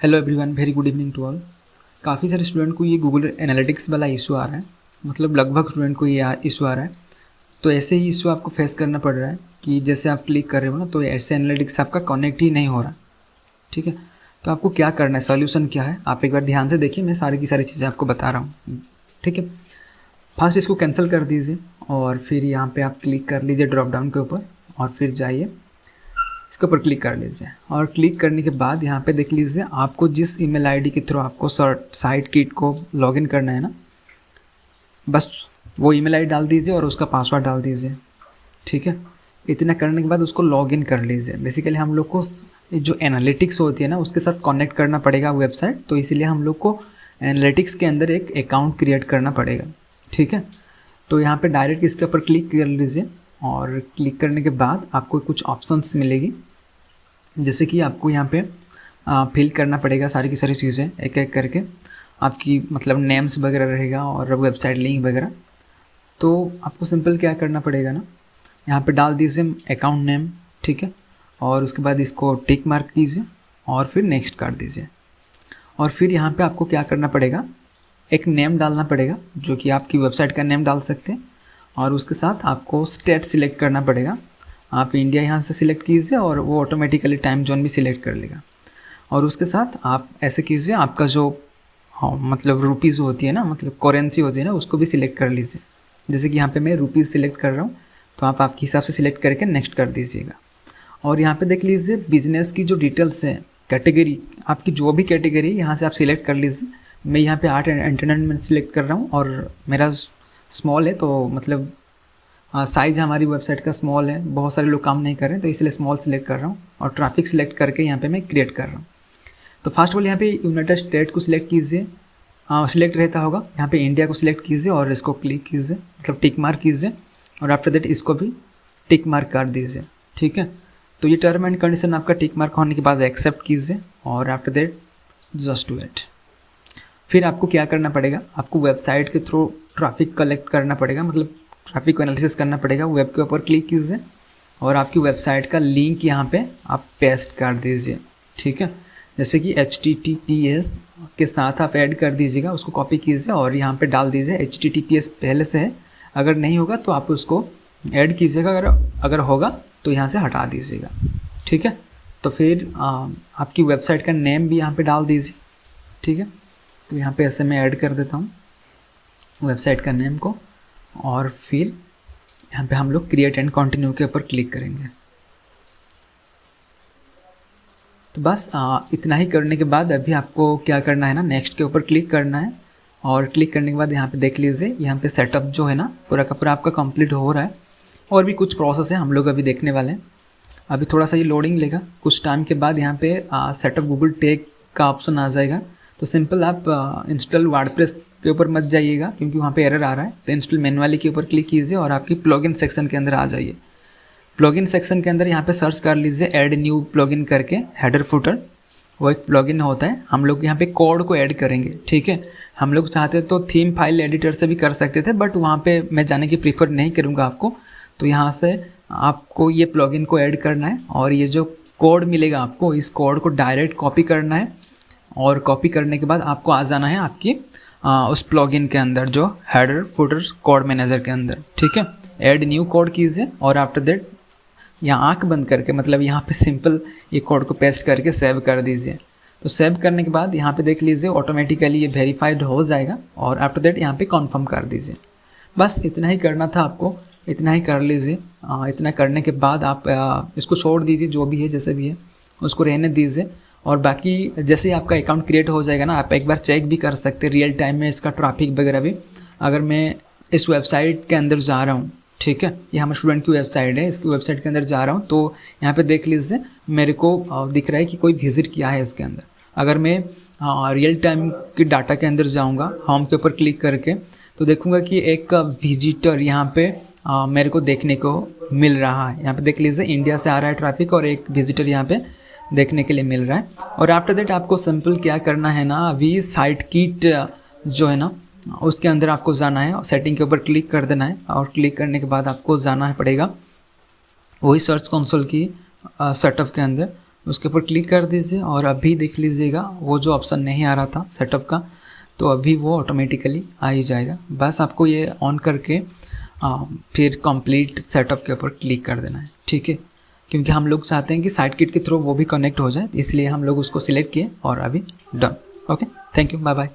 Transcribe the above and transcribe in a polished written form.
Hello everyone, very good evening to all. काफ़ी सारे student को ये गूगल एनालिटिक्स वाला इशू आ रहा है, मतलब लगभग स्टूडेंट को ये इशू आ रहा है। तो ऐसे ही इशू आपको फेस करना पड़ रहा है कि जैसे आप क्लिक कर रहे हो ना, तो ऐसे एनालिटिक्स आपका कनेक्ट ही नहीं हो रहा। ठीक है, तो आपको क्या करना है, सॉल्यूशन क्या है, आप एक बार ध्यान से देखिए। मैं सारी की सारी चीज़ें आपको बता रहा हूँ। ठीक है, फर्स्ट इसको कैंसिल कर दीजिए और फिर यहाँ पर आप क्लिक कर लीजिए ड्रॉप डाउन के ऊपर और फिर जाइए इसके ऊपर क्लिक कर लीजिए। और क्लिक करने के बाद यहाँ पे देख लीजिए आपको जिस ईमेल आईडी के थ्रू आपको साइट किट को लॉगिन करना है ना, बस वो ईमेल आईडी डाल दीजिए और उसका पासवर्ड डाल दीजिए। ठीक है, इतना करने के बाद उसको लॉगिन कर लीजिए। बेसिकली हम लोग को जो एनालिटिक्स होती है ना, उसके साथ कनेक्ट करना पड़ेगा वेबसाइट, तो इसीलिए हम लोग को एनालिटिक्स के अंदर एक अकाउंट क्रिएट करना पड़ेगा। ठीक है, तो यहाँ पे डायरेक्ट इसके ऊपर क्लिक कर लीजिए और क्लिक करने के बाद आपको कुछ ऑप्शंस मिलेगी, जैसे कि आपको यहाँ पे फिल करना पड़ेगा सारी की सारी चीज़ें एक एक करके। आपकी मतलब नेम्स वगैरह रहेगा और वेबसाइट लिंक वगैरह। तो आपको सिंपल क्या करना पड़ेगा ना, यहाँ पे डाल दीजिए अकाउंट नेम। ठीक है, और उसके बाद इसको टिक मार्क कीजिए और फिर नेक्स्ट कर दीजिए। और फिर यहाँ पे आपको क्या करना पड़ेगा, एक नेम डालना पड़ेगा जो कि आपकी वेबसाइट का नेम डाल सकते हैं। और उसके साथ आपको स्टेट सिलेक्ट करना पड़ेगा। आप इंडिया यहाँ से सिलेक्ट कीजिए और वो ऑटोमेटिकली टाइम जोन भी सिलेक्ट कर लेगा। और उसके साथ आप ऐसे कीजिए, आपका जो मतलब रुपीज़ होती है ना, मतलब करेंसी होती है ना, उसको भी सिलेक्ट कर लीजिए। जैसे कि यहाँ पे मैं रुपीज़ सिलेक्ट कर रहा हूँ, तो आप आपके हिसाब से सिलेक्ट करके नेक्स्ट कर दीजिएगा। और यहाँ पे देख लीजिए बिजनेस की जो डिटेल्स है, कैटेगरी, आपकी जो भी कैटेगरी यहाँ से आप सिलेक्ट कर लीजिए। मैं यहाँ पे आर्ट एंड एंटरटेनमेंट सिलेक्ट कर रहा हूँ और मेरा स्मॉल है, तो मतलब साइज़ हमारी वेबसाइट का स्मॉल है, बहुत सारे लोग काम नहीं कर रहे हैं, तो इसलिए स्मॉल सिलेक्ट कर रहा हूँ। और ट्रैफिक सिलेक्ट करके यहाँ पे मैं क्रिएट कर रहा हूँ। तो फर्स्ट ऑफ ऑल यहाँ पे यूनाइटेड स्टेट को सिलेक्ट कीजिए, सिलेक्ट रहता होगा। यहाँ पे इंडिया को सिलेक्ट कीजिए और इसको क्लिक कीजिए, मतलब टिक मार्क कीजिए। और आफ्टर दैट इसको भी टिक मार्क कर दीजिए। ठीक है, तो ये टर्म एंड कंडीशन आपका टिक मार्क होने के बाद एक्सेप्ट कीजिए और after that just do it. फिर आपको क्या करना पड़ेगा, आपको वेबसाइट के थ्रू ट्रैफिक कलेक्ट करना पड़ेगा, मतलब ट्रैफिक को एनालिसिस करना पड़ेगा। वेब के ऊपर क्लिक कीजिए और आपकी वेबसाइट का लिंक यहाँ पे आप पेस्ट कर दीजिए। ठीक है, जैसे कि HTTPS के साथ आप ऐड कर दीजिएगा, उसको कॉपी कीजिए और यहाँ पे डाल दीजिए। HTTPS पहले से है, अगर नहीं होगा तो आप उसको ऐड कीजिएगा, अगर होगा तो यहाँ से हटा दीजिएगा। ठीक है, तो फिर आपकी वेबसाइट का नेम भी यहाँ पे डाल दीजिए। ठीक है, तो यहाँ पे ऐसे मैं ऐड कर देता हूँ वेबसाइट का नेम को। और फिर यहाँ पे हम लोग क्रिएट एंड कंटिन्यू के ऊपर क्लिक करेंगे। तो बस इतना ही करने के बाद अभी आपको क्या करना है ना, नेक्स्ट के ऊपर क्लिक करना है। और क्लिक करने के बाद यहाँ पे देख लीजिए, यहाँ पे सेटअप जो है ना पूरा का पूरा आपका कंप्लीट हो रहा है। और भी कुछ प्रोसेस है, हम लोग अभी देखने वाले हैं। अभी थोड़ा सा ये लोडिंग लेगा, कुछ टाइम के बाद यहाँ पे सेटअप गूगल टेक का ऑप्शन आ जाएगा। तो सिंपल आप इंस्टॉल वर्डप्रेस के ऊपर मत जाइएगा, क्योंकि वहाँ पे एरर आ रहा है। तो इंस्टॉल मैनुअली के ऊपर क्लिक कीजिए और आपकी प्लगइन सेक्शन के अंदर आ जाइए। प्लगइन सेक्शन के अंदर यहाँ पे सर्च कर लीजिए ऐड न्यू प्लगइन करके, हेडर फुटर, वो एक प्लगइन होता है। हम लोग यहाँ पे कोड को ऐड करेंगे। ठीक है, हम लोग चाहते तो थीम फाइल एडिटर से भी कर सकते थे, बट वहाँ पे मैं जाने की प्रीफर नहीं करूँगा आपको। तो यहाँ से आपको ये प्लगइन को ऐड करना है और ये जो कोड मिलेगा आपको, इस कोड को डायरेक्ट कॉपी करना है। और कॉपी करने के बाद आपको आ जाना है आपकी उस प्लगइन के अंदर, जो हेडर फुटर कोड मैनेजर के अंदर। ठीक है, ऐड न्यू कोड कीजिए और आफ्टर दैट यहाँ आँख बंद करके, मतलब यहाँ पे सिंपल ये कोड को पेस्ट करके सेव कर दीजिए। तो सेव करने के बाद यहाँ पे देख लीजिए ऑटोमेटिकली ये वेरीफाइड हो जाएगा और आफ्टर दैट यहाँ पे कंफर्म कर दीजिए। बस इतना ही करना था आपको, इतना ही कर लीजिए। इतना करने के बाद आप इसको छोड़ दीजिए, जो भी है जैसे भी है उसको रहने दीजिए। और बाकी जैसे ही आपका अकाउंट क्रिएट हो जाएगा ना, आप एक बार चेक भी कर सकते हैं रियल टाइम में इसका ट्रैफिक वगैरह भी। अगर मैं इस वेबसाइट के अंदर जा रहा हूँ, ठीक है, ये हमारे स्टूडेंट की वेबसाइट है, इसकी वेबसाइट के अंदर जा रहा हूँ, तो यहाँ पे देख लीजिए मेरे को दिख रहा है कि कोई विजिट किया है इसके अंदर। अगर मैं रियल टाइम के डाटा के अंदर जाऊँगा, होम के ऊपर क्लिक करके, तो देखूँगा कि एक विजिटर यहाँ पे मेरे को देखने को मिल रहा है। यहाँ पे देख लीजिए इंडिया से आ रहा है ट्रैफिक और एक विजिटर यहाँ पे देखने के लिए मिल रहा है। और आफ्टर दैट आपको सिंपल क्या करना है ना, अभी साइट किट जो है ना उसके अंदर आपको जाना है और सेटिंग के ऊपर क्लिक कर देना है। और क्लिक करने के बाद आपको जाना है पड़ेगा वही सर्च कंसोल की सेटअप के अंदर। उसके ऊपर क्लिक कर दीजिए और अभी देख लीजिएगा वो जो ऑप्शन नहीं आ रहा था सेटअप का, तो अभी वो ऑटोमेटिकली आ ही जाएगा। बस आपको ये ऑन करके फिर कंप्लीट सेटअप के ऊपर क्लिक कर देना है, ठीक है। क्योंकि हम लोग चाहते हैं कि साइटकिट के थ्रू वो भी कनेक्ट हो जाए, इसलिए हम लोग उसको सिलेक्ट किए और अभी done. Okay, thank you, bye bye.